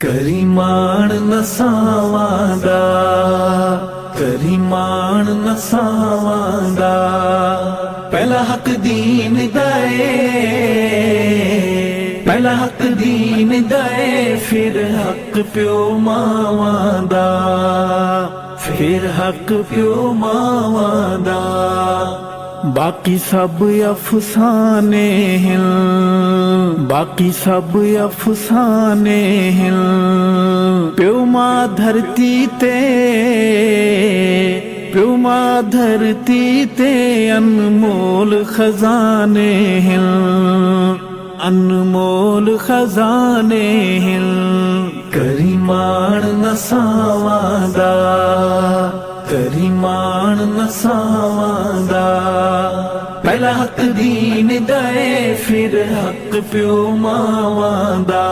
करीमान नसावादा, करीमान नसावादा, पहला हक दीन दाए, पहला हक दीन दाए, फिर हक प्यो मावादा, फिर हक प्यो मावादा। बाकी सब अफसाने हैं, बाकी सब अफसाने हैं, प्यो मां धरती ते, प्यो मां धरती ते अनमोल खजाने हैं, अनमोल खजाने हैं। करीमान नसावादा, करीमान नसावादा, पहला हक दीन दाए, फिर हक प्यो मावादा।